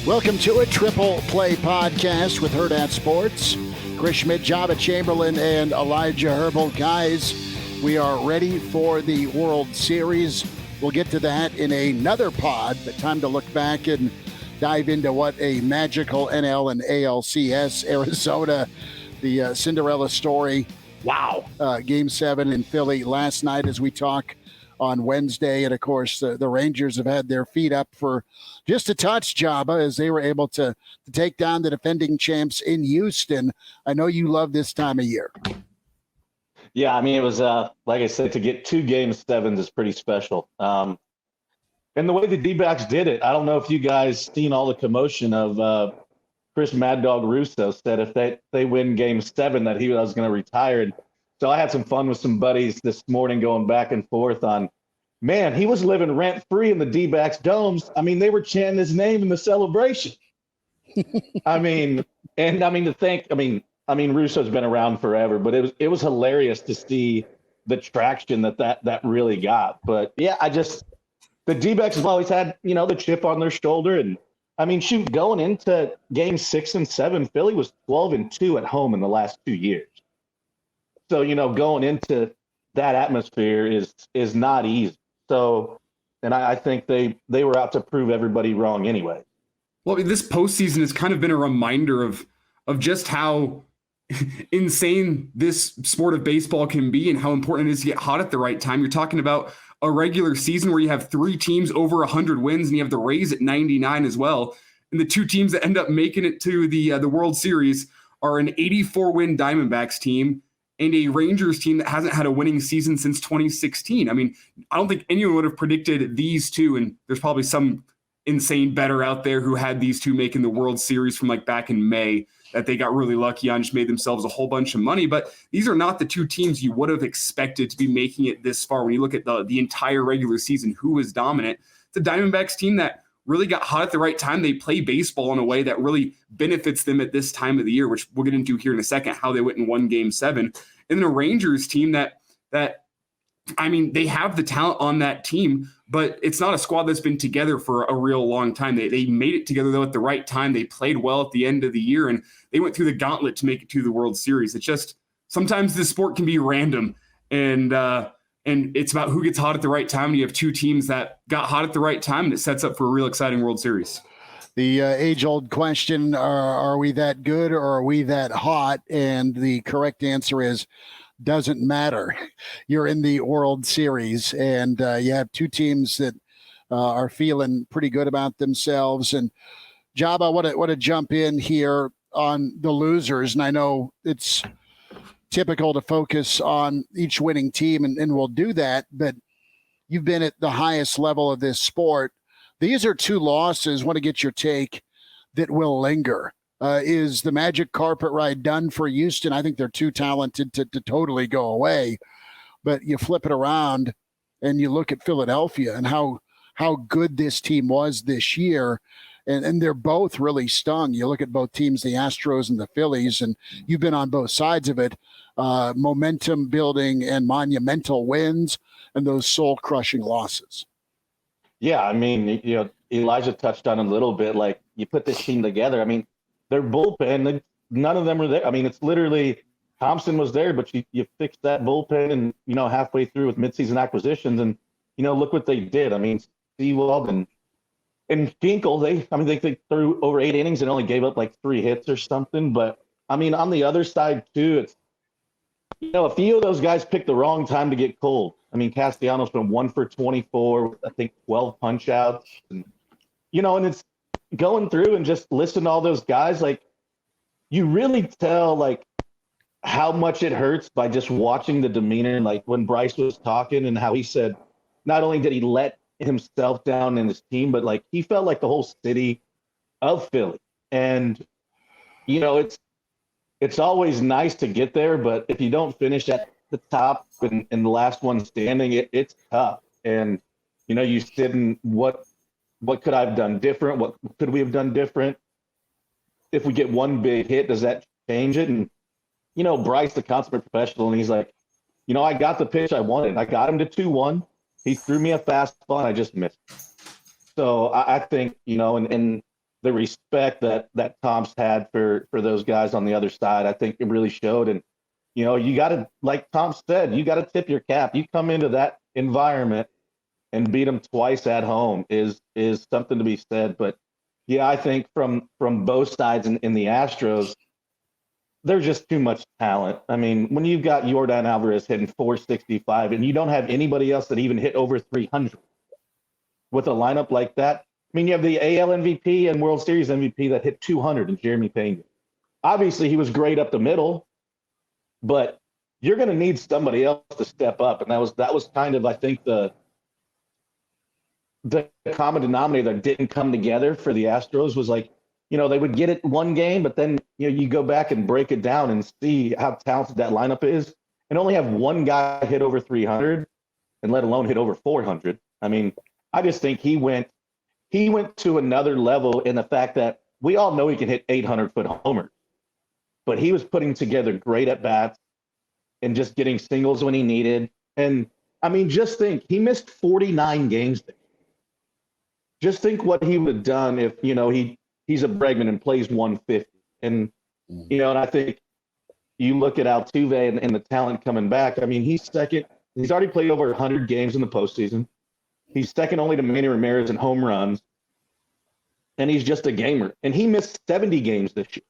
Welcome to a Triple Play podcast with Hurrdat Sports. Chris Schmidt, Joba Chamberlain, and Elijah Herbel. Guys, we are ready for the World Series. We'll get to that in another pod, but time to look back and dive into what a magical NL and ALCS Arizona, the Cinderella story. Wow. Game 7 in Philly last night as we talk on Wednesday. And, of course, the Rangers have had their feet up for just a touch, Joba, as they were able to take down the defending champs in Houston. I know you love this time of year. Yeah, I mean, it was, like I said, to get 2 Game 7s is pretty special. And the way the D-backs did it, I don't know if you guys seen all the commotion of Chris Mad Dog Russo said if they win Game 7 that he was going to retire. And so I had some fun with some buddies this morning going back and forth on, man, he was living rent-free in the D-backs domes. I mean, they were chanting his name in the celebration. Russo's been around forever, but it was hilarious to see the traction that really got. But yeah, the D-backs have always had, the chip on their shoulder. And I mean, shoot, going into Game 6 and 7, Philly was 12-2 at home in the last 2 years. So, going into that atmosphere is not easy. So, and I think they were out to prove everybody wrong anyway. Well, this postseason has kind of been a reminder of just how insane this sport of baseball can be and how important it is to get hot at the right time. You're talking about a regular season where you have 3 teams over 100 wins and you have the Rays at 99 as well. And the 2 teams that end up making it to the World Series are an 84-win Diamondbacks team and a Rangers team that hasn't had a winning season since 2016. I mean, I don't think anyone would have predicted these 2, and there's probably some insane bettor out there who had these 2 making the World Series from like back in May that they got really lucky on, just made themselves a whole bunch of money. But these are not the 2 teams you would have expected to be making it this far. When you look at the entire regular season, who is dominant? It's a Diamondbacks team that really got hot at the right time. They play baseball in a way that really benefits them at this time of the year, which we'll get into here in a second, how they went and won Game 7. And then a Rangers team that I mean, they have the talent on that team, but it's not a squad that's been together for a real long time. They made it together, though, at the right time. They played well at the end of the year, and they went through the gauntlet to make it to the World Series. It's just sometimes this sport can be random, and it's about who gets hot at the right time. And you have 2 teams that got hot at the right time, and it sets up for a real exciting World Series. The age-old question, are we that good or are we that hot? And the correct answer is, doesn't matter. You're in the World Series, and you have 2 teams that are feeling pretty good about themselves. And Joba, I want to jump in here on the losers, and I know it's typical to focus on each winning team, and we'll do that, but you've been at the highest level of this sport. These are 2 losses. I want to get your take that will linger. Is the magic carpet ride done for Houston? I think they're too talented to totally go away. But you flip it around and you look at Philadelphia and how good this team was this year. And they're both really stung. You look at both teams, the Astros and the Phillies, and you've been on both sides of it. Momentum building and monumental wins and those soul-crushing losses. Yeah, I mean, Elijah touched on it a little bit. Like, you put this team together. I mean, their bullpen, none of them were there. I mean, it's literally Thompson was there, but you fixed that bullpen and, halfway through with midseason acquisitions. And, look what they did. I mean, Seawald and Finkel, they threw over 8 innings and only gave up like 3 hits or something. But, I mean, on the other side, too, it's, a few of those guys picked the wrong time to get cold. I mean, Castellanos went 1 for 24 with, I think, 12 punch outs. And, and it's going through and just listen to all those guys. Like, you really tell, like, how much it hurts by just watching the demeanor. Like, when Bryce was talking and how he said not only did he let himself down and his team, but, like, he felt like the whole city of Philly. And, it's always nice to get there, but if you don't finish at the top and the last one standing, it's tough. And, you sit in what could I have done different? What could we have done different? If we get one big hit, does that change it? And, Bryce, the consummate professional, and he's like, I got the pitch I wanted. I got him to 2-1. He threw me a fastball, and I just missed. So I think, and the respect that Tom's had for those guys on the other side. I think it really showed. And, you got to, like Tom said, you got to tip your cap. You come into that environment and beat them twice at home is something to be said. But yeah, I think from both sides in the Astros, there's just too much talent. I mean, when you've got Yordan Alvarez hitting 465 and you don't have anybody else that even hit over 300 with a lineup like that. I mean, you have the AL MVP and World Series MVP that hit 200 in Jeremy Pena. Obviously, he was great up the middle, but you're going to need somebody else to step up. And that was kind of, I think, the common denominator that didn't come together for the Astros was like, they would get it one game, but then, you go back and break it down and see how talented that lineup is and only have one guy hit over 300 and let alone hit over 400. I mean, I just think he went to another level in the fact that we all know he can hit 800-foot homers, but he was putting together great at-bats and just getting singles when he needed. And, I mean, just think, he missed 49 games there. Just think what he would have done if, he's a Bregman and plays 150. And, and I think you look at Altuve and the talent coming back. I mean, he's second. He's already played over 100 games in the postseason. He's second only to Manny Ramirez in home runs. And he's just a gamer. And he missed 70 games this year.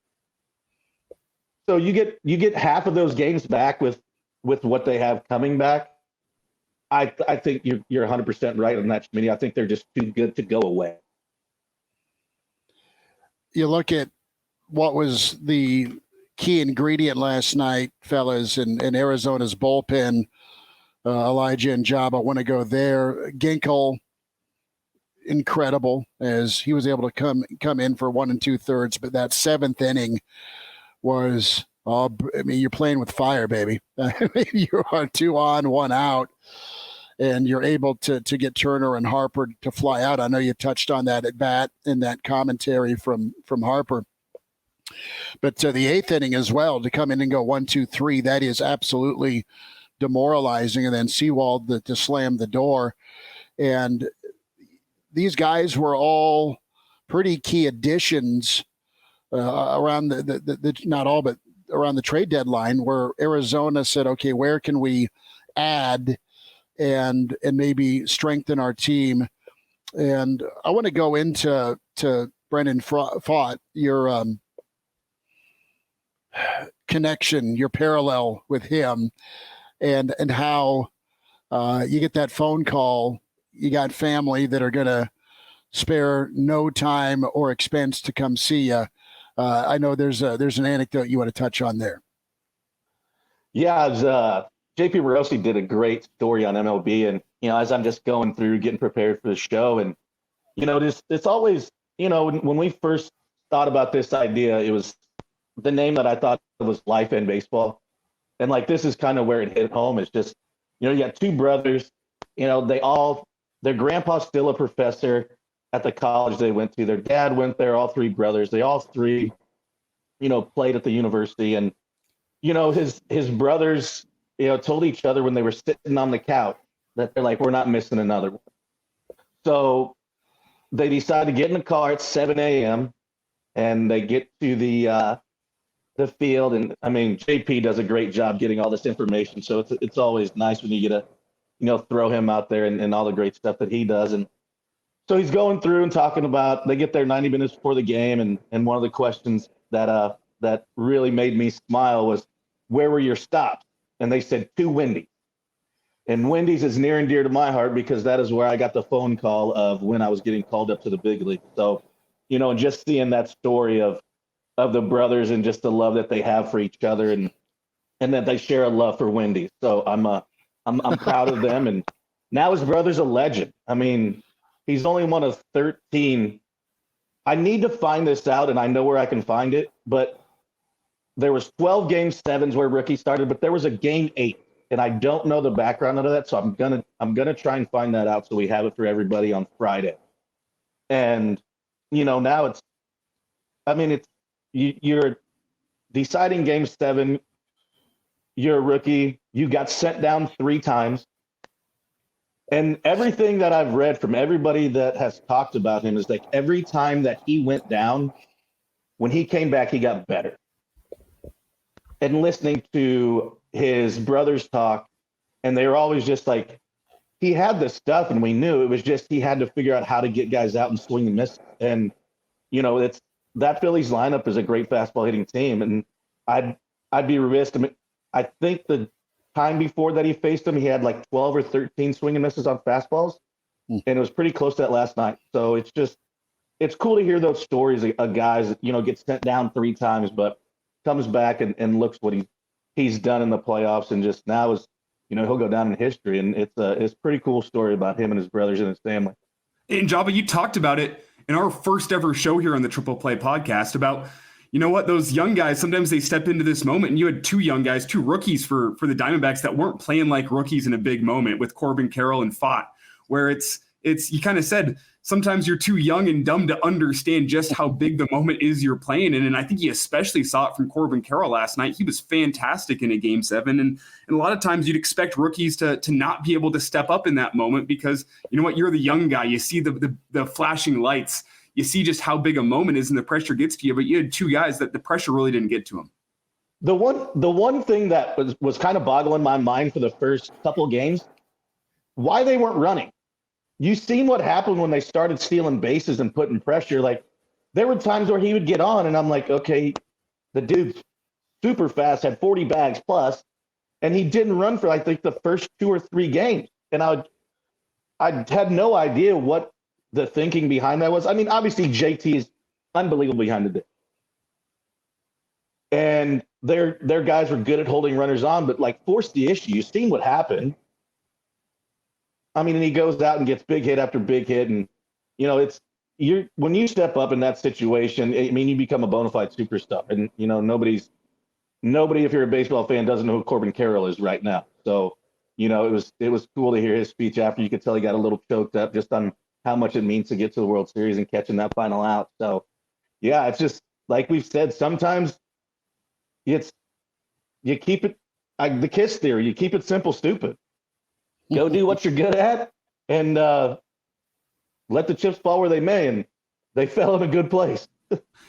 So you get half of those games back with what they have coming back. I think you're 100% right on that, Schmidt. I think they're just too good to go away. You look at what was the key ingredient last night, fellas, in Arizona's bullpen. Elijah and Joba, I want to go there. Ginkel, incredible, as he was able to come in for 1 2/3, but that 7th inning was, you're playing with fire, baby. You are 2 on, 1 out, and you're able to get Turner and Harper to fly out. I know you touched on that at bat in that commentary from Harper. But the 8th inning as well, to come in and go 1 2 3, that is absolutely demoralizing. And then Sewald to slam the door. And these guys were all pretty key additions around the not all, but around the trade deadline, where Arizona said, okay, where can we add and maybe strengthen our team? And I want to go into Brendan Pfaadt, your connection, your parallel with him, and how you get that phone call. You got family that are going to spare no time or expense to come see you. I know there's an anecdote you want to touch on there. Yeah, JP Rossi did a great story on MLB, and as I'm just going through getting prepared for the show, and it's always, when we first thought about this idea, it was the name that I thought was Life in Baseball, and like this is kind of where it hit home. It's just you got 2 brothers, their grandpa's still a professor at the college they went to. Their dad went there. All 3 brothers, they all 3 played at the university, and his brothers told each other when they were sitting on the couch that they're like, we're not missing another one. So they decided to get in the car at 7 a.m. and they get to the field. And I mean, JP does a great job getting all this information. So it's always nice when you get to, throw him out there and all the great stuff that he does. And so he's going through and talking about, they get there 90 minutes before the game. And one of the questions that really made me smile was, where were your stops? And they said 2 Wendy's. And Wendy's is near and dear to my heart because that is where I got the phone call of when I was getting called up to the big league. So, and just seeing that story of the brothers and just the love that they have for each other and that they share a love for Wendy's. So I'm proud of them. And now his brother's a legend. I mean, he's only one of 13. I need to find this out, and I know where I can find it, but there was 12 game 7s where Rookie started, but there was a game 8, and I don't know the background of that, so I'm gonna try and find that out so we have it for everybody on Friday. And now you're deciding game 7. You're a rookie. You got sent down 3 times. And everything that I've read from everybody that has talked about him is like every time that he went down, when he came back, he got better. And listening to his brothers talk, and they were always just like, he had the stuff, and we knew it was just he had to figure out how to get guys out and swing and miss. And it's that Phillies lineup is a great fastball hitting team, and I'd be remiss. I think the time before that he faced him, he had like 12 or 13 swing and misses on fastballs, and it was pretty close to that last night. So it's cool to hear those stories of guys that get sent down 3 times, but comes back and looks what he's done in the playoffs, and just now is he'll go down in history. And it's a pretty cool story about him and his brothers and his family. And Joba, you talked about it in our first ever show here on the Triple Play podcast about, those young guys, sometimes they step into this moment, and you had 2 young guys, 2 rookies for the Diamondbacks that weren't playing like rookies in a big moment with Corbin Carroll and Fott, where it's you kind of said, sometimes you're too young and dumb to understand just how big the moment is you're playing in. And I think you especially saw it from Corbin Carroll last night. He was fantastic in a Game 7. And a lot of times you'd expect rookies to not be able to step up in that moment because, you're the young guy. You see the flashing lights. You see just how big a moment is and the pressure gets to you. But you had 2 guys that the pressure really didn't get to them. The one thing that was kind of boggling my mind for the first couple of games, why they weren't running. You seen what happened when they started stealing bases and putting pressure. Like, there were times where he would get on, and I'm like, okay, the dude's super fast, had 40 bags plus, and he didn't run for, I think, the first 2 or 3 games. And I had no idea what the thinking behind that was. I mean, obviously, JT is unbelievable behind the dish. And their guys were good at holding runners on, but, like, forced the issue. You've seen what happened. I mean, and he goes out and gets big hit after big hit. And, when you step up in that situation, I mean, you become a bona fide superstar. And, nobody, if you're a baseball fan, doesn't know who Corbin Carroll is right now. So, it was cool to hear his speech after. You could tell he got a little choked up just on how much it means to get to the World Series and catching that final out. So, yeah, it's just like we've said, sometimes you keep it like the KISS theory, you keep it simple, stupid. Go do what you're good at and let the chips fall where they may. And they fell in a good place.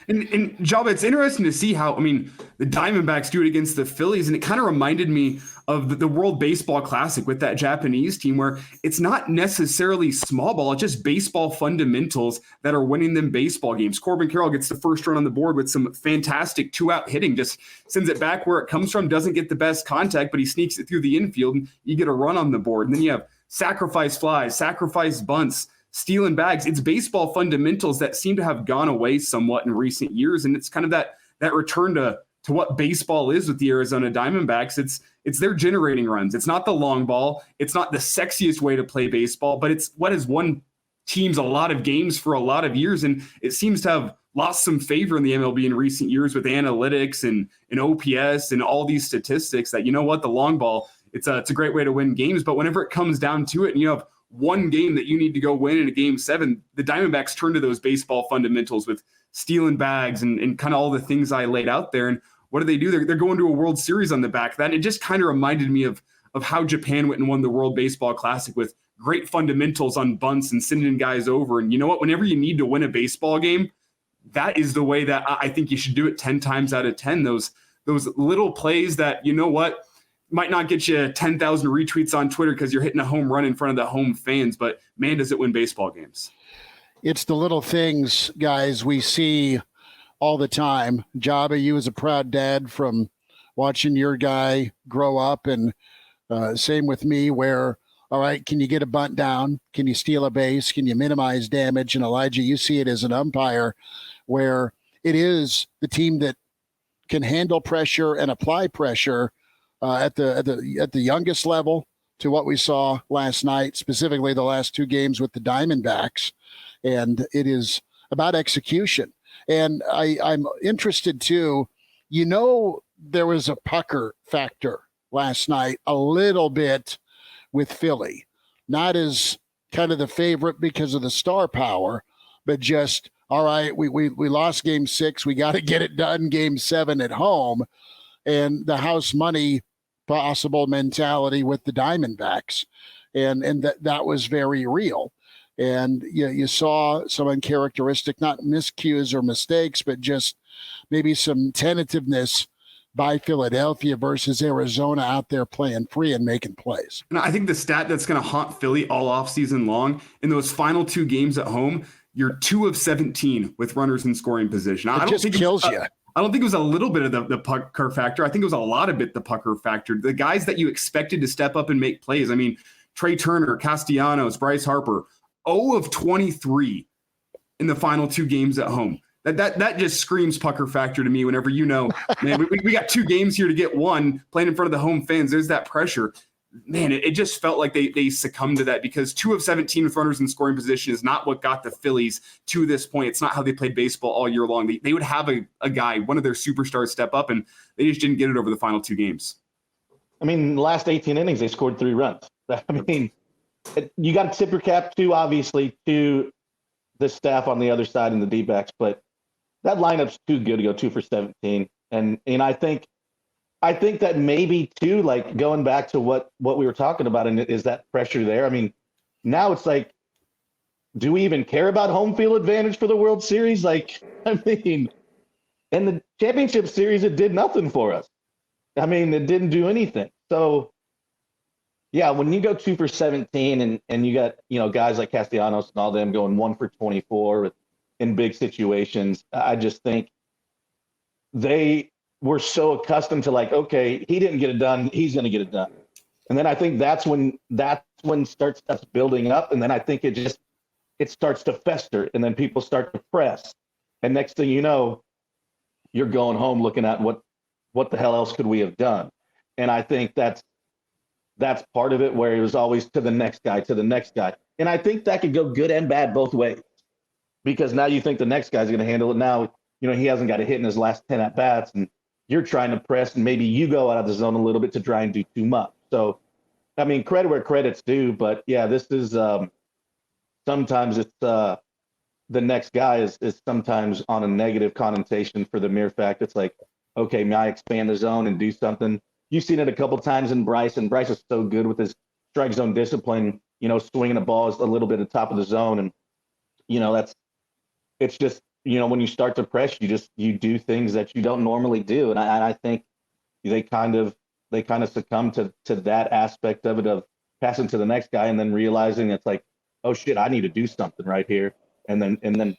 And Joba, it's interesting to see how, the Diamondbacks do it against the Phillies. And it kind of reminded me of the World Baseball Classic with that Japanese team where it's not necessarily small ball. It's just baseball fundamentals that are winning them baseball games. Corbin Carroll gets the first run on the board with some fantastic 2-out hitting, just sends it back where it comes from, doesn't get the best contact, but he sneaks it through the infield and you get a run on the board. And then you have sacrifice flies, sacrifice bunts, stealing bags. It's baseball fundamentals that seem to have gone away somewhat in recent years. And it's kind of that return to what baseball is with the Arizona Diamondbacks. It's their generating runs. It's not the long ball. It's not the sexiest way to play baseball, but it's what has won teams a lot of games for a lot of years. And it seems to have lost some favor in the MLB in recent years with analytics and OPS and all these statistics that, the long ball, it's a great way to win games. But whenever it comes down to it and you have one game that you need to go win in a Game 7, the Diamondbacks turn to those baseball fundamentals with stealing bags and kind of all the things I laid out there. And what do? They're going to a World Series on the back of that. And it just kind of reminded me of how Japan went and won the World Baseball Classic with great fundamentals on bunts and sending guys over. And you know what? Whenever you need to win a baseball game, that is the way that I think you should do it 10 times out of 10. Those little plays that, might not get you 10,000 retweets on Twitter because you're hitting a home run in front of the home fans, but man, does it win baseball games. It's the little things, guys, we see all the time. Joba, you as a proud dad from watching your guy grow up, and same with me where, all right, can you get a bunt down? Can you steal a base? Can you minimize damage? And Elijah, you see it as an umpire where it is the team that can handle pressure and apply pressure at the youngest level to what we saw last night, specifically the last 2 games with the Diamondbacks. And it is about execution. And I'm interested too, there was a pucker factor last night a little bit with Philly, not as kind of the favorite because of the star power, but just, all right, we lost Game 6. We got to get it done Game 7 at home. And the house money possible mentality with the Diamondbacks. and that was very real. And you saw some uncharacteristic, not miscues or mistakes, but just maybe some tentativeness by Philadelphia versus Arizona out there playing free and making plays. And I think the stat that's going to haunt Philly all offseason long, in those final two games at home, you're 2 of 17 with runners in scoring position. It just kills you. I don't think it was a little bit of the pucker factor. I think it was a lot of the pucker factor. The guys that you expected to step up and make plays. I mean, Trey Turner, Castellanos, Bryce Harper, 0 of 23 in the final two games at home. That just screams pucker factor to me whenever man, we got 2 games here to get one, playing in front of the home fans. There's that pressure. Man, it just felt like they succumbed to that, because 2 of 17 with runners in scoring position is not what got the Phillies to this point. It's not how they played baseball all year long. They would have a guy, one of their superstars, step up, and they just didn't get it over the final 2 games. I mean, the last 18 innings, they scored 3 runs. I mean, you got to tip your cap obviously, to the staff on the other side in the D-backs, but that lineup's too good to go 2 for 17. And I think that maybe too, like going back to what we were talking about, and is that pressure there? I mean, now it's like, do we even care about home field advantage for the World Series? Like, I mean, in the championship series, it did nothing for us. I mean, it didn't do anything. So yeah, when you go 2 for 17 and you got, guys like Castellanos and all them going 1 for 24 in big situations, I just think they were so accustomed to, like, okay, he didn't get it done, he's going to get it done. And then I think that's when starts building up. And then I think it starts to fester, and then people start to press. And next thing you know, you're going home looking at what the hell else could we have done? And I think that's part of it, where it was always to the next guy. And I think that could go good and bad both ways, because now you think the next guy's going to handle it. Now, he hasn't got a hit in his last 10 at bats, and you're trying to press, and maybe you go out of the zone a little bit to try and do too much. So, I mean, credit where credit's due, but yeah, this is sometimes it's the next guy is sometimes on a negative connotation for the mere fact it's like, okay, may I expand the zone and do something? You've seen it a couple times in Bryce, and Bryce is so good with his strike zone discipline, swinging the ball is a little bit at the top of the zone. And, it's just, when you start to press, you do things that you don't normally do. And I think they kind of succumb to that aspect of it, of passing to the next guy and then realizing it's like, oh shit, I need to do something right here. And then,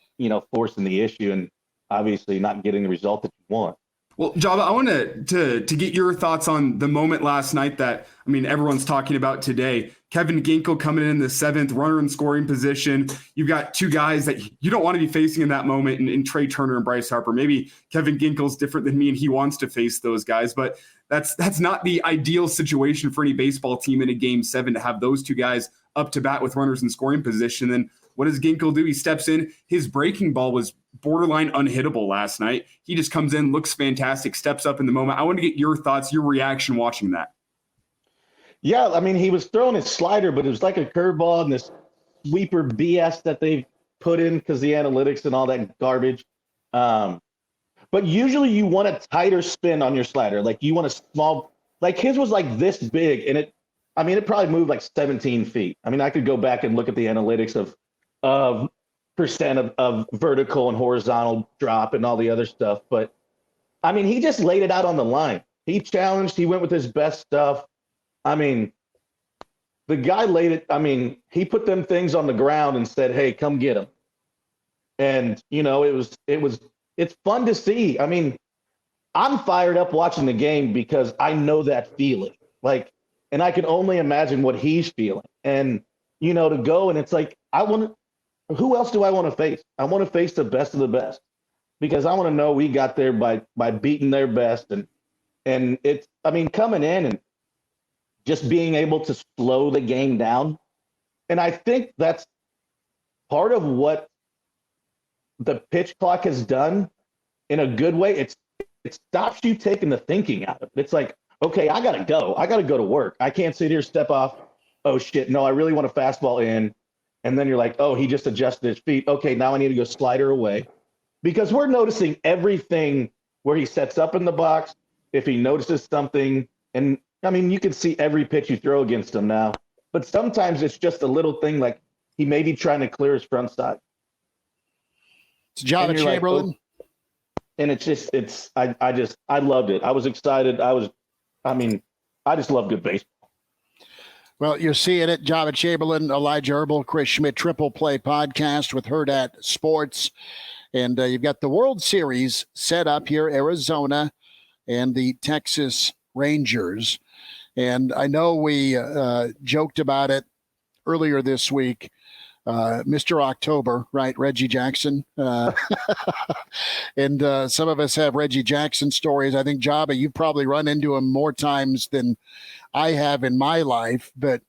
forcing the issue and obviously not getting the result that you want. Well, Joba, I want to get your thoughts on the moment last night that, everyone's talking about today. Kevin Ginkel coming in the 7th, runner in scoring position. You've got 2 guys that you don't want to be facing in that moment in Trey Turner and Bryce Harper. Maybe Kevin Ginkel's different than me and he wants to face those guys, but that's not the ideal situation for any baseball team in a Game 7 to have those 2 guys up to bat with runners in scoring position. And what does Ginkel do? He steps in. His breaking ball was borderline unhittable last night. He just comes in, looks fantastic, steps up in the moment. I want to get your thoughts, your reaction watching that. Yeah, he was throwing his slider, but it was like a curveball and this sweeper BS that they've put in because the analytics and all that garbage. But usually you want a tighter spin on your slider. Like you want a small, like his was like this big, and it probably moved like 17 feet. I could go back and look at the analytics of percent of vertical and horizontal drop and all the other stuff. But he just laid it out on the line. He challenged, he went with his best stuff. The guy laid it. He put them things on the ground and said, hey, come get them. And, it's fun to see. I'm fired up watching the game because I know that feeling. And I can only imagine what he's feeling. And, to go and it's like, who else do I want to face? I want to face the best of the best, because I want to know we got there by beating their best. And it's, coming in and just being able to slow the game down. And I think that's part of what the pitch clock has done in a good way. It stops you taking the thinking out of it. It's like, okay, I got to go. I got to go to work. I can't sit here, step off. Oh shit. No, I really want a fastball in. And then you're like, oh, he just adjusted his feet. Okay, now I need to go slider away. Because we're noticing everything where he sets up in the box, if he notices something. And you can see every pitch you throw against him now. but sometimes it's just a little thing like he may be trying to clear his front side. It's Joba Chamberlain. Like, oh, and I loved it. I was excited. I just love good baseball. Well, you're seeing it. Joba Chamberlain, Elijah Herbel, Chris Schmidt, Triple Play Podcast with Hurrdat Sports. And you've got the World Series set up here, Arizona and the Texas Rangers. And I know we joked about it earlier this week. Mr. October, right? Reggie Jackson. And some of us have Reggie Jackson stories. I think, Joba, you've probably run into him more times than I have in my life. But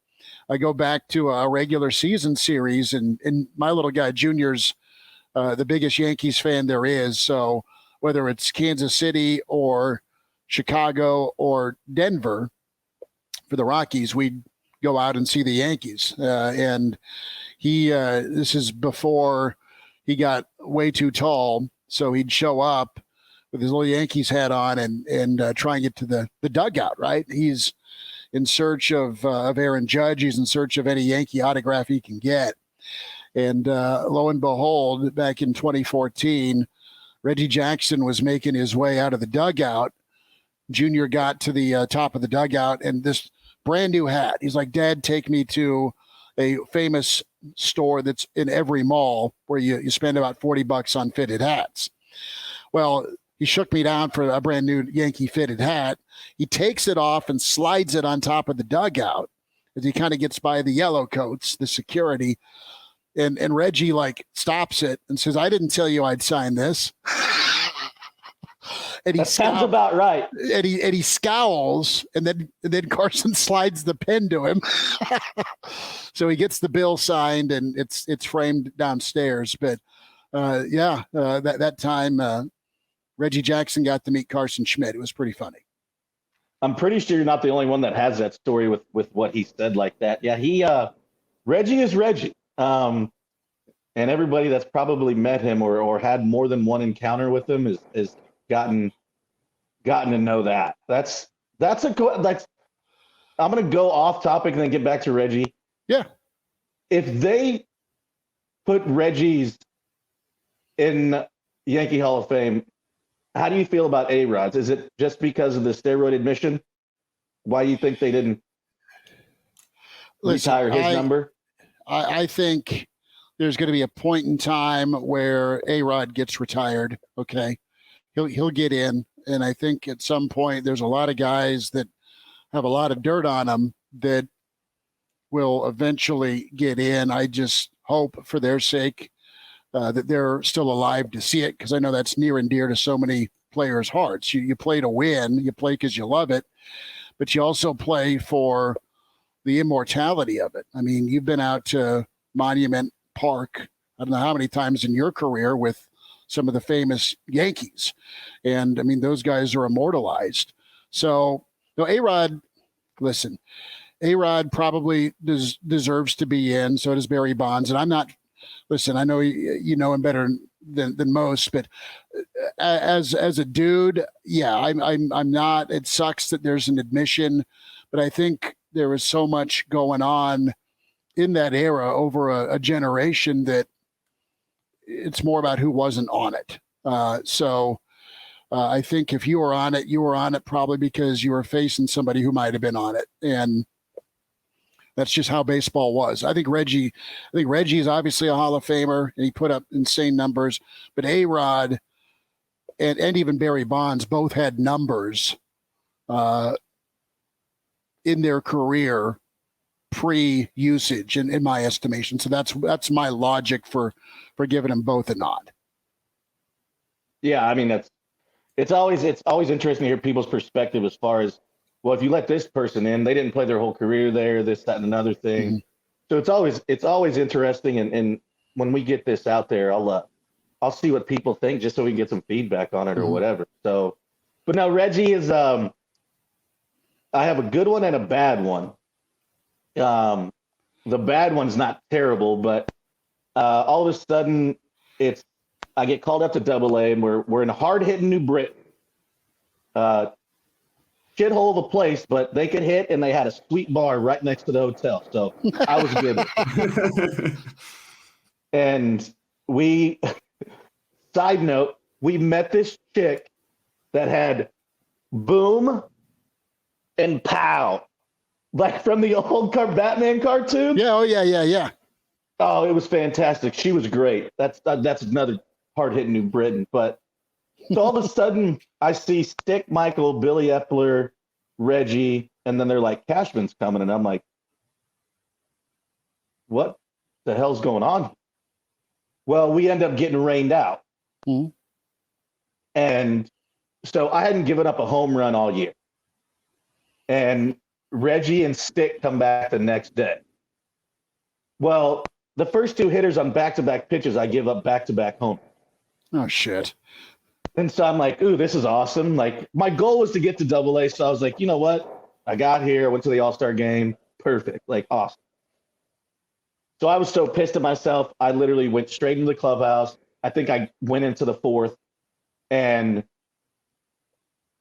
I go back to a regular season series, and my little guy, Junior's the biggest Yankees fan there is. So whether it's Kansas City or Chicago or Denver for the Rockies, we'd go out and see the Yankees. And he this is before he got way too tall, so he'd show up with his little Yankees hat on and try and get to the dugout, right? He's in search of Aaron Judge. He's in search of any Yankee autograph he can get. And lo and behold, back in 2014, Reggie Jackson was making his way out of the dugout. Junior got to the top of the dugout, and this brand new hat. He's like, Dad, take me to a famous store that's in every mall where you spend about $40 on fitted hats. Well, he shook me down for a brand new Yankee fitted hat. He takes it off and slides it on top of the dugout as he kind of gets by the yellow coats, the security. And Reggie like stops it and says, I didn't tell you I'd sign this. And that sounds about right. And he scowls, and then Carson slides the pen to him. So he gets the bill signed, and it's framed downstairs. But that time Reggie Jackson got to meet Carson Schmidt. It was pretty funny. I'm pretty sure you're not the only one that has that story with what he said like that. Yeah, Reggie is Reggie. And everybody that's probably met him or had more than one encounter with him is gotten to know that. I'm going to go off topic and then get back to Reggie. Yeah. If they put Reggie's in Yankee Hall of Fame, how do you feel about A-Rod's? Is it just because of the steroid admission? Why do you think they didn't retire his number? I think there's going to be a point in time where A-Rod gets retired. Okay. He'll get in. And I think at some point there's a lot of guys that have a lot of dirt on them that will eventually get in. I just hope for their sake that they're still alive to see it, because I know that's near and dear to so many players' hearts. You play to win, you play because you love it, but you also play for the immortality of it. I mean, you've been out to Monument Park, I don't know how many times in your career, with some of the famous Yankees. And I mean, those guys are immortalized. So, A-Rod, listen, A-Rod probably deserves to be in. So does Barry Bonds. And I'm not, listen, I know you know him better than most, but as a dude, yeah, I'm not. It sucks that there's an admission, but I think there was so much going on in that era over a generation that it's more about who wasn't on it. So I think if you were on it probably because you were facing somebody who might have been on it. And that's just how baseball was. I think Reggie is obviously a Hall of Famer, and he put up insane numbers, but A-Rod and even Barry Bonds both had numbers in their career pre-usage in my estimation. So that's my logic for giving them both a nod. Yeah, I mean, it's always interesting to hear people's perspective as far as, well, if you let this person in, they didn't play their whole career there, this, that, and another thing. Mm-hmm. So it's always interesting, and when we get this out there, I'll see what people think just so we can get some feedback on it or whatever. So, but now Reggie is I have a good one and a bad one. The bad one's not terrible, but all of a sudden I get called up to Double-A, and we're in hard-hitting New Britain. shithole of a place, but they could hit, and they had a sweet bar right next to the hotel. So I was good. And we, side note, we met this chick that had boom and pow, like from the old Batman cartoon. Yeah. Oh, yeah. Oh, it was fantastic. She was great. That's another hard-hitting New Britain. But so all of a sudden, I see Stick, Michael, Billy Epler, Reggie, and then they're like, Cashman's coming. And I'm like, what the hell's going on? Well, we end up getting rained out. Mm-hmm. And so I hadn't given up a home run all year. And Reggie and Stick come back the next day. Well, the first two hitters on back-to-back pitches, I give up back-to-back home. Oh, shit. And so I'm like, ooh, this is awesome. Like, my goal was to get to AA, so I was like, you know what? I got here, went to the All-Star game. Perfect. Like, awesome. So I was so pissed at myself, I literally went straight into the clubhouse. I think I went into the fourth and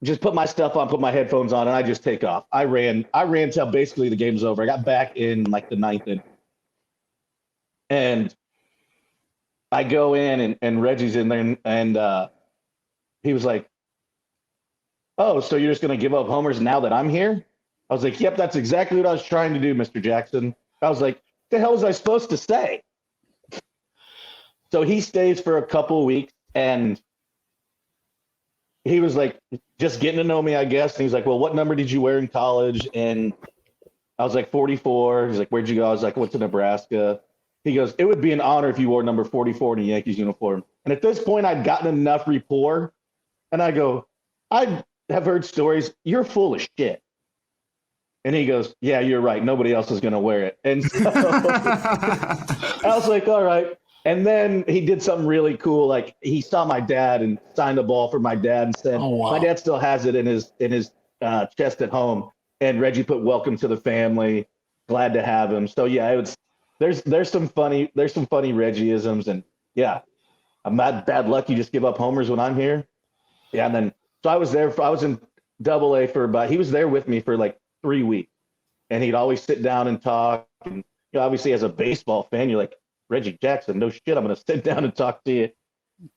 just put my stuff on, put my headphones on, and I just take off. I ran till basically the game's over. I got back in like the ninth inning. And I go in, and Reggie's in there, and he was like, oh, so you're just going to give up homers now that I'm here? I was like, yep, that's exactly what I was trying to do, Mr. Jackson. I was like, the hell was I supposed to say? So he stays for a couple of weeks, and he was like, just getting to know me, I guess. And he's like, well, what number did you wear in college? And I was like, 44. He's like, where'd you go? I was like, I went to Nebraska. He goes, it would be an honor if you wore number 44 in a Yankees uniform. And at this point, I'd gotten enough rapport. And I go, I have heard stories. You're full of shit. And he goes, yeah, you're right. Nobody else is going to wear it. And so I was like, all right. And then he did something really cool. Like, he saw my dad and signed a ball for my dad and said, oh, wow. My dad still has it in his chest at home. And Reggie put welcome to the family. Glad to have him. So yeah, there's some funny Reggie-isms, and yeah, I'm not bad luck. You just give up homers when I'm here. Yeah. And then, so I was in AA for about, he was there with me for like 3 weeks, and he'd always sit down and talk. And you know, obviously as a baseball fan, you're like, Reggie Jackson, no shit, I'm going to sit down and talk to you.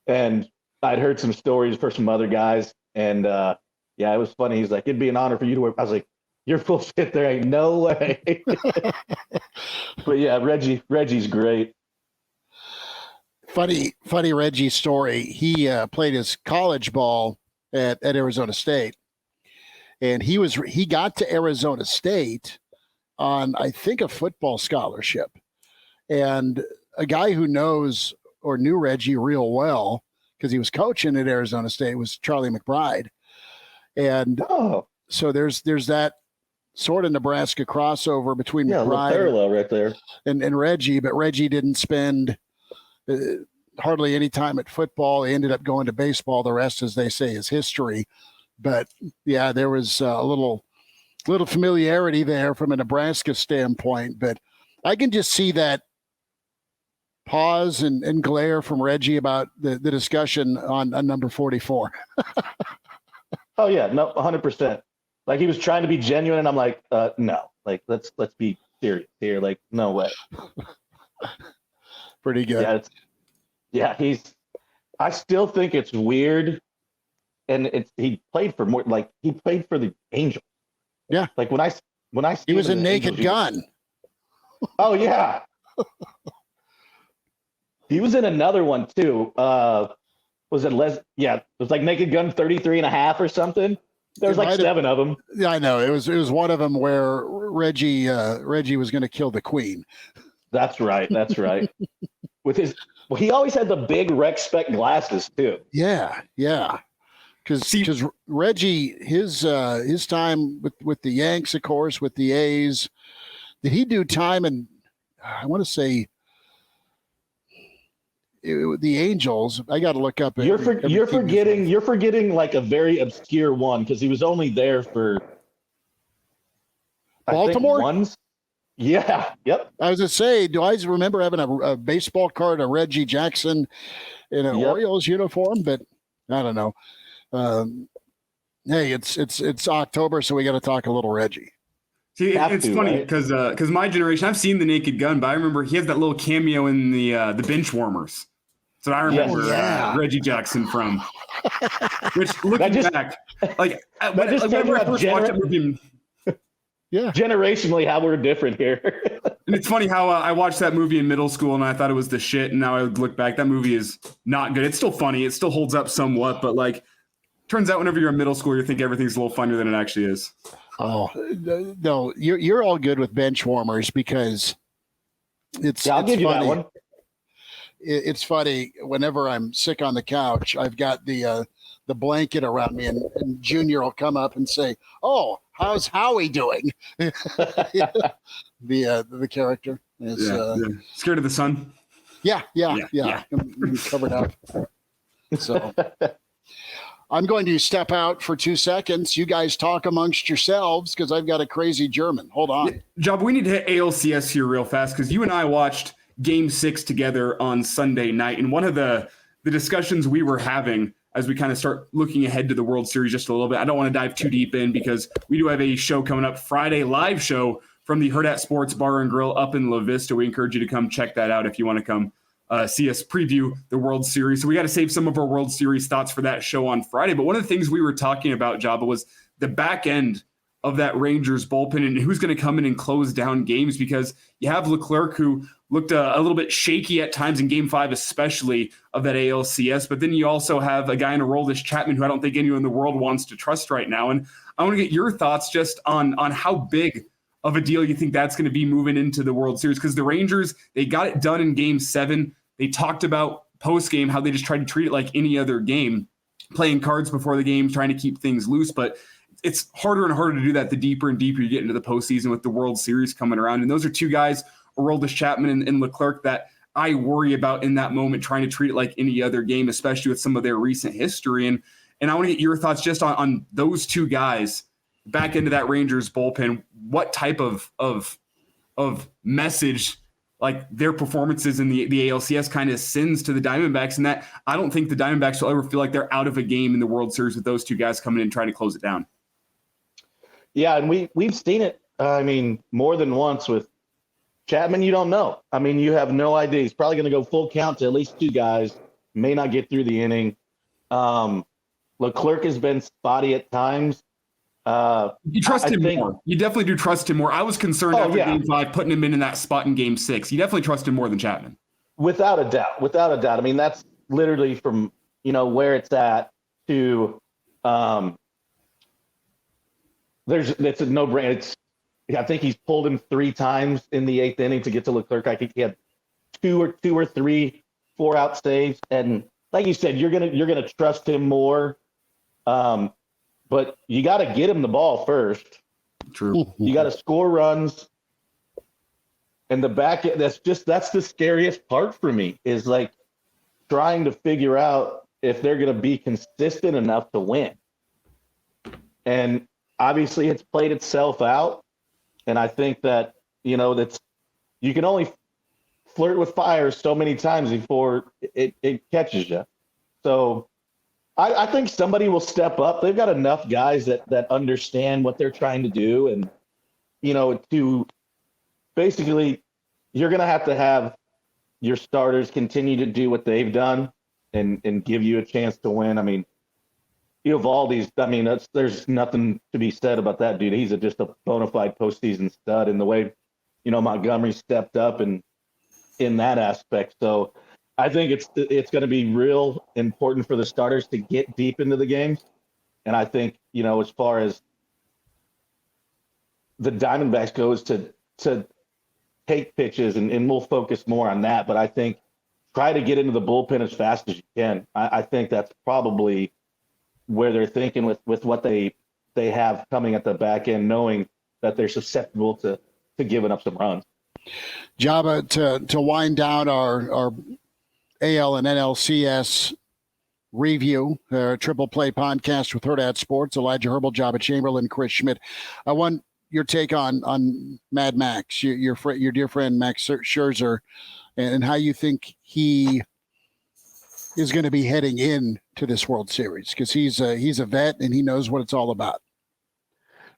And I'd heard some stories for some other guys, and yeah, it was funny. He's like, it'd be an honor for you to work. I was like, you're full of shit. There ain't no way. But yeah, Reggie's great. Funny Reggie story. He played his college ball at Arizona State, and he got to Arizona State on, I think, a football scholarship. And a guy who knows or knew Reggie real well, because he was coaching at Arizona State, was Charlie McBride. And so there's that sort of Nebraska crossover between McBride, parallel right there, and Reggie. But Reggie didn't spend hardly any time at football. He ended up going to baseball. The rest, as they say, is history. But yeah, there was a little familiarity there from a Nebraska standpoint. But I can just see that pause and glare from Reggie about the discussion on number 44. Oh yeah, no, 100%. Like, he was trying to be genuine, and I'm like, no, like, let's be serious here. Like, no way. Pretty good. I still think it's weird. And he played for the Angels. Yeah. Like, when I he was a Naked Gun. Oh yeah. He was in another one too. Was it it was like Naked Gun 33 and a half or something. There was like 7 of them. Yeah, I know. It was one of them where Reggie was going to kill the Queen. That's right. He always had the big rec spec glasses too. Yeah. Because Reggie, his time with the Yanks, of course, with the A's, did he do time in, I want to say, the Angels? I got to look up. You're forgetting like a very obscure one, because he was only there for Baltimore. Once. Yeah. Yep. I was going to say, do I remember having a baseball card of Reggie Jackson in an Orioles uniform? But I don't know. Hey, it's October, so we got to talk a little Reggie. See, it's funny because my generation, I've seen The Naked Gun, but I remember he has that little cameo in the bench warmers. So I remember Reggie Jackson from. Which looking back, whenever I first watched that movie. Yeah, generationally, how we're different here. And it's funny how I watched that movie in middle school and I thought it was the shit. And now I look back, that movie is not good. It's still funny. It still holds up somewhat, but like, turns out whenever you're in middle school, you think everything's a little funnier than it actually is. Oh no, you're all good with bench warmers because I'll give you that one. It's funny whenever I'm sick on the couch, I've got the blanket around me, and Junior will come up and say, "Oh, how's Howie doing?" The character is scared of the sun. Yeah. I'm covered up. So I'm going to step out for 2 seconds. You guys talk amongst yourselves because I've got a crazy German. Hold on. Job, we need to hit ALCS here real fast because you and I watched Game 6 together on Sunday night. And one of the discussions we were having as we kind of start looking ahead to the World Series just a little bit, I don't want to dive too deep in because we do have a show coming up, Friday live show from the Hurrdat Sports Bar and Grill up in La Vista. We encourage you to come check that out if you want to come see us preview the World Series. So we got to save some of our World Series thoughts for that show on Friday. But one of the things we were talking about, Jabba, was the back end of that Rangers bullpen and who's going to come in and close down games, because you have Leclerc, who looked a little bit shaky at times in Game 5, especially of that ALCS. But then you also have a guy in Aroldis Chapman, who I don't think anyone in the world wants to trust right now. And I want to get your thoughts just on how big of a deal you think that's going to be moving into the World Series, because the Rangers, they got it done in Game 7. They talked about post-game how they just tried to treat it like any other game, playing cards before the game, trying to keep things loose. But it's harder and harder to do that the deeper and deeper you get into the postseason with the World Series coming around. And those are two guys, Aroldis Chapman and Leclerc, that I worry about in that moment, trying to treat it like any other game, especially with some of their recent history. And I want to get your thoughts just on those two guys back into that Rangers bullpen. What type of message, like their performances in the ALCS, kind of sends to the Diamondbacks, and that I don't think the Diamondbacks will ever feel like they're out of a game in the World Series with those two guys coming in and trying to close it down. Yeah, and we've seen it, more than once with Chapman. You don't know. You have no idea. He's probably going to go full count to at least two guys, may not get through the inning. Leclerc has been spotty at times. You trust him more. You definitely do trust him more. I was concerned after Game 5, putting him in that spot in Game 6. You definitely trust him more than Chapman. Without a doubt. That's literally from, where it's at to it's a no-brainer. I think he's pulled him 3 times in the 8th inning to get to Leclerc. I think he had two or three 4-out saves. And like you said, you're gonna trust him more. But you got to get him the ball first. True. You got to score runs. And the back end, that's the scariest part for me, is like trying to figure out if they're going to be consistent enough to win. And obviously it's played itself out. And I think that, that's, you can only flirt with fire so many times before it catches you. So I think somebody will step up. They've got enough guys that understand what they're trying to do. And, to basically, you're going to have your starters continue to do what they've done and give you a chance to win. Eovaldi's, there's nothing to be said about that dude. He's just a bona fide postseason stud in the way, Montgomery stepped up and in that aspect. So I think it's going to be real important for the starters to get deep into the games. And I think, as far as the Diamondbacks goes, to take pitches, and we'll focus more on that. But I think try to get into the bullpen as fast as you can. I think that's probably where they're thinking with what they have coming at the back end, knowing that they're susceptible to giving up some runs. Joba, to wind down our AL and NLCS review, triple play podcast with Hurrdat Sports, Elijah Herbel, Joba Chamberlain, Chris Schmidt. I want your take on Mad Max, your dear friend Max Scherzer, and how you think he is going to be heading in to this World Series? Because he's a vet and he knows what it's all about.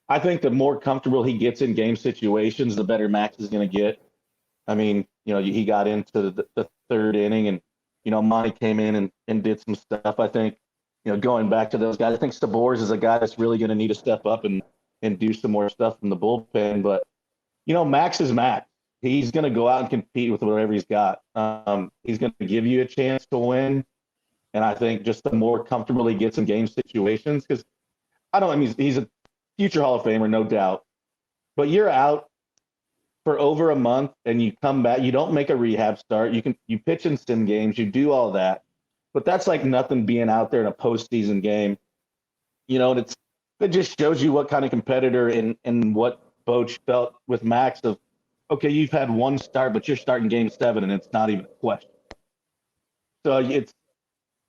I think the more comfortable he gets in game situations, the better Max is going to get. I mean, he got into the third inning and, Monty came in and did some stuff. I think, going back to those guys, I think Sabors is a guy that's really going to need to step up and do some more stuff from the bullpen. But, Max is Max. He's going to go out and compete with whatever he's got. He's going to give you a chance to win. And I think just the more comfortable he gets in game situations, because he's a future Hall of Famer, no doubt. But you're out for over a month and you come back, you don't make a rehab start. You pitch in sim games, you do all that. But that's like nothing being out there in a postseason game. And it just shows you what kind of competitor and what Boch felt with Max of, okay, you've had one start, but you're starting game 7 and it's not even a question. So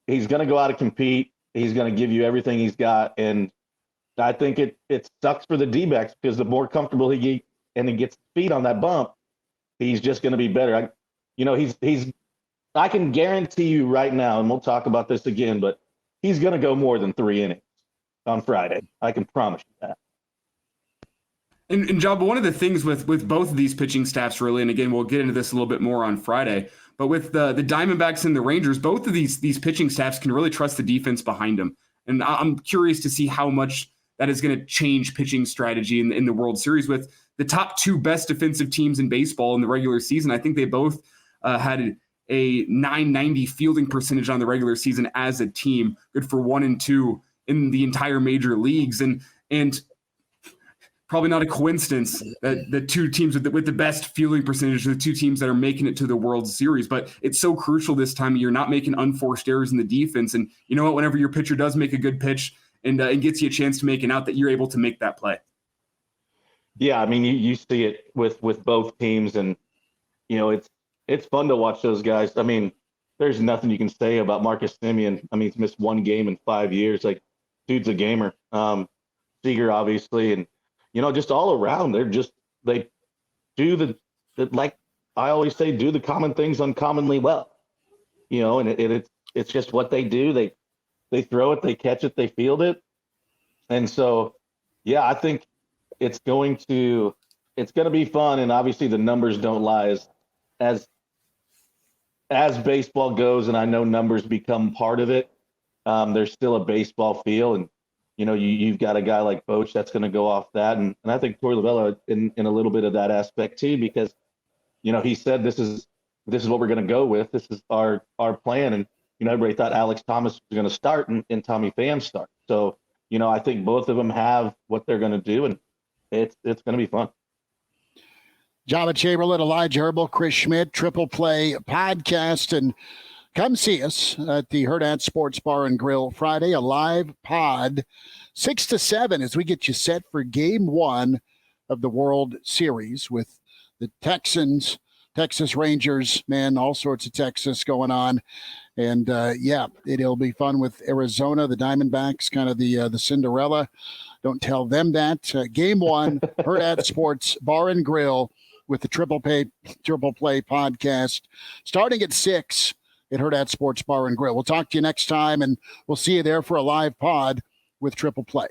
he's going to go out and compete. He's going to give you everything he's got. And I think it sucks for the D-backs because the more comfortable he gets feet on that bump, he's just going to be better. I can guarantee you right now, and we'll talk about this again, but he's going to go more than 3 innings on Friday. I can promise you that. And Joba, one of the things with both of these pitching staffs, really, and again, we'll get into this a little bit more on Friday, but with the Diamondbacks and the Rangers, both of these pitching staffs can really trust the defense behind them. And I'm curious to see how much that is going to change pitching strategy in the World Series. With the top 2 best defensive teams in baseball in the regular season, I think they both had a .990 fielding percentage on the regular season as a team, good for 1 and 2 in the entire major leagues. And probably not a coincidence that the 2 teams with the best fielding percentage are the 2 teams that are making it to the World Series. But it's so crucial this time of year, not making unforced errors in the defense. And you know what? Whenever your pitcher does make a good pitch and gets you a chance to make an out, that you're able to make that play. Yeah, I mean, you see it with both teams, and it's fun to watch those guys. I mean, there's nothing you can say about Marcus Semien. I mean, he's missed 1 game in 5 years. Like, dude's a gamer. Seager, obviously, and just all around, they do the like I always say, do the common things uncommonly well. And it's just what they do. They throw it, they catch it, they field it, and so yeah, I think it's going to be fun. And obviously, the numbers don't lie as baseball goes, and I know numbers become part of it. There's still a baseball feel, and you've got a guy like Boch that's going to go off that. And I think Torey Lovullo in a little bit of that aspect too, because, he said, this is what we're going to go with. This is our plan. And, everybody thought Alex Thomas was going to start and Tommy Pham start. So, I think both of them have what they're going to do, and it's going to be fun. Joba Chamberlain, Elijah Herbel, Chris Schmidt, Triple Play Podcast. And come see us at the Hurrdat Sports Bar and Grill Friday, a live pod, 6 to 7, as we get you set for Game 1 of the World Series with the Texans, Texas Rangers, man, all sorts of Texas going on. And, it'll be fun with Arizona, the Diamondbacks, kind of the Cinderella. Don't tell them that. Game 1, Hurrdat Sports Bar and Grill with the Triple Play Podcast, starting at 6 at Hurrdat Sports Bar and Grill. We'll talk to you next time, and we'll see you there for a live pod with Triple Play.